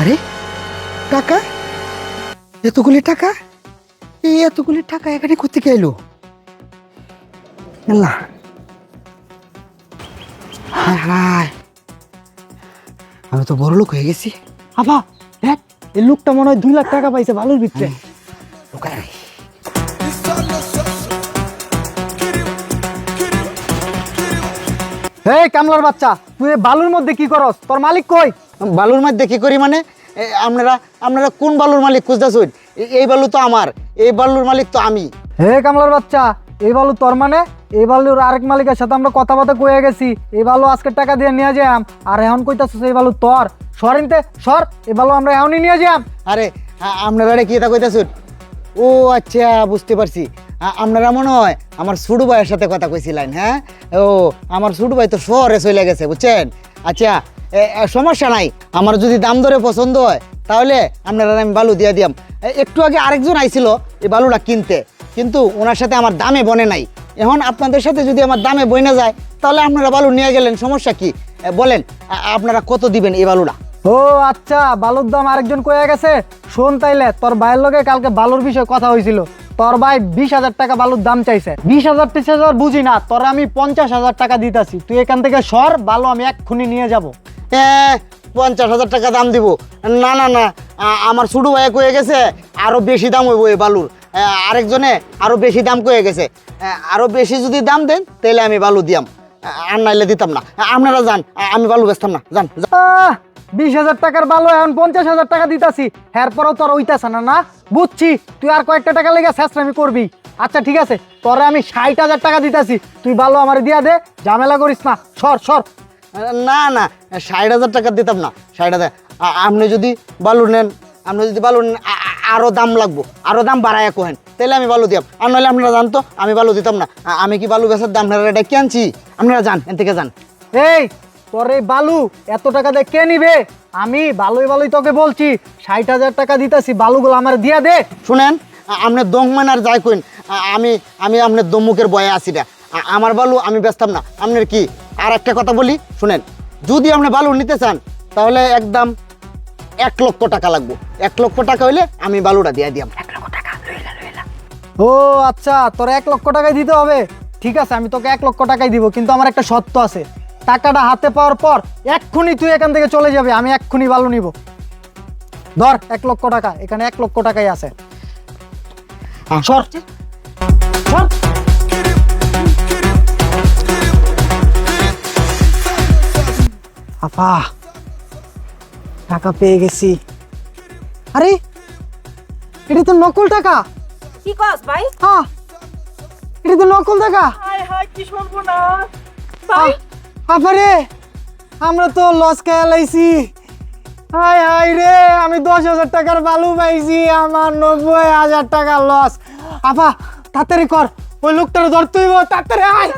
আরে টাকা, এতগুলি টাকা, এই এতগুলি টাকা এখানে কোথেকে এলো? আল্লাহ, হায় হায়, আমি তো বড় লোক হয়ে গেছি। আবা দেখ, এই লোকটা মনে হয় 2 লাখ টাকা পাইছে বালুর ভিতরে। লুকায় নাই। এই কামলার বাচ্চা, তুই এই বালুর মধ্যে কি করস? তোর মালিক কই? বালুর মধ্যে কি করি মানে? আপনারা আপনারা কোন বালুর মালিক খুঁজতেছেন? এই বালু তো আমার, এই বালুর মালিক তো আমি। হে কামলার বাচ্চা, এই বালু তোর মানে? এই বালুর আরেক মালিকের সাথে আমরা কথাবার্তা কয়ে গেছি, এই বালু আজকে টাকা দিয়ে নিয়ে যাম, আর এখন কইতাছিস এই বালু তোর। সরিনতে সর, এই বালু আমরা এখনই নিয়ে যাম। আরে আপনারা কি এটা কইতাছেন? ও আচ্ছা, বুঝতে পারছি। আপনারা মনে হয় আমার ছোট ভাইয়ের সাথে কথা কইছিলেন। হ্যাঁ, ও আমার ছোট ভাই তো শহরে চলে গেছে, বুঝছেন? আচ্ছা, সমস্যা নাই, আমার যদি দাম দরে পছন্দ হয় তাহলে আপনারা আমি বালু দিয়ে দিয়াম। একটু আগে আরেকজন আইছিল এই বালুটা কিনতে, কিন্তু ওনার সাথে আমার দামে বনে নাই। এখন আপনাদের সাথে যদি আমার দামে বইনা যায় তাহলে আপনারা বালু নিয়ে গেলেন, সমস্যা কি? বলেন আপনারা কত দিবেন এই বালুটা? ও আচ্ছা, বালুর দাম আরেকজন কয়ে গেছে। শোন তাইলে, তোর ভাইয়ের লগে কালকে বালুর বিষয়ে কথা হয়েছিল। তোর ভাই 20,000 টাকা বালুর দাম চাইছে। 20,000 30,000 বুঝি না, তোর আমি 50,000 টাকা দিতাছি। তুই এখান থেকে সর, বালু আমি এক্ষুনি নিয়ে যাব। 50,000 টাকা দাম দিব? না না না, আমার ছোট ভাইয়া কয়ে গেছে আরো বেশি দাম হইব এই বালুর। আরেকজনে আরো বেশি দাম কয়ে গেছে। আরো বেশি যদি দাম দেন তাহলে আমি বালু দিয়াম, আর নাইলে দিতাম না। আপনারা যান, আমি বালু বেচতাম না, যান। 20,000 টাকার বালু এখন 50,000 টাকা দিতাছি, এরপরও তোর ওইতাছে না। না বুঝছি, তুই আর কয়েকটা টাকা লেগে শেষরামি করবি। আচ্ছা ঠিক আছে, তোরে আমি 60,000 টাকা দিতাছি, তুই বালু আমার দিয়া দে, ঝামেলা করিস না, সর সর। না না, 60,000 টাকা দিতাম না। 60,000 আপনি যদি বালু নেন, আরো দাম লাগবো, আরো দাম বাড়ায় কোহেন, তাহলে আমি বালু দিয়াম। আর নাহলে আপনারা জানতো আমি বালু দিতাম না। আমি কি বালু বেচার দাম আপনারা এটা কি আনছি? আপনারা যান, এন থেকে যান। এই তোর এই বালু এত টাকা দিয়ে কে নিবে? আমি বালুই তোকে বলছি, 60,000 টাকা দিতাছি, বালুগুলো আমার দিয়া দে। শুনেন, আপনি দমমান আর যাই কইন, আমি আমি আপনার দমুকের বয়ে আছি না। আমার বালু আমি বেচতাম না। আপনার কি? আর একটা কথা বলি, শুনেন, যদি আপনি বালু নিতে চান তাহলে একদম 1 লক্ষ টাকা লাগবে। 1 লক্ষ টাকা হইলে আমি বালুটা দিয়ে দিয়াম। 1 লক্ষ টাকা লইলা। ও আচ্ছা, তোর 1 লক্ষ টাকাই দিতে হবে। ঠিক আছে, আমি তোকে 1 লক্ষ টাকাই দিব, কিন্তু আমার একটা শর্ত আছে। টাকাটা হাতে পাওয়ার পর এক্ষুনি তুই এখান থেকে চলে যাবে, আমি এক্ষুনি বালু নিব। ধর 1 লক্ষ টাকা, এখানে 1 লক্ষ টাকাই আছে। সর সর। আপা, টাকা পেয়ে গেছি। আরে এটা তো নকল টাকা। কি কস ভাই? হ্যাঁ, এটা তো নকল টাকা। হায় হায়, কি সর্বনাশ ভাই! আপারে, আমরা তো লস খেয়ে লাইছি। হায় হায় রে, আমি 10,000 টাকার বালু পাইছি, আমার 90,000 টাকা লস। আপা তাড়াতাড়ি কর, ওই লোকটার ধরতে হইব, তাড়াতাড়ি আয়।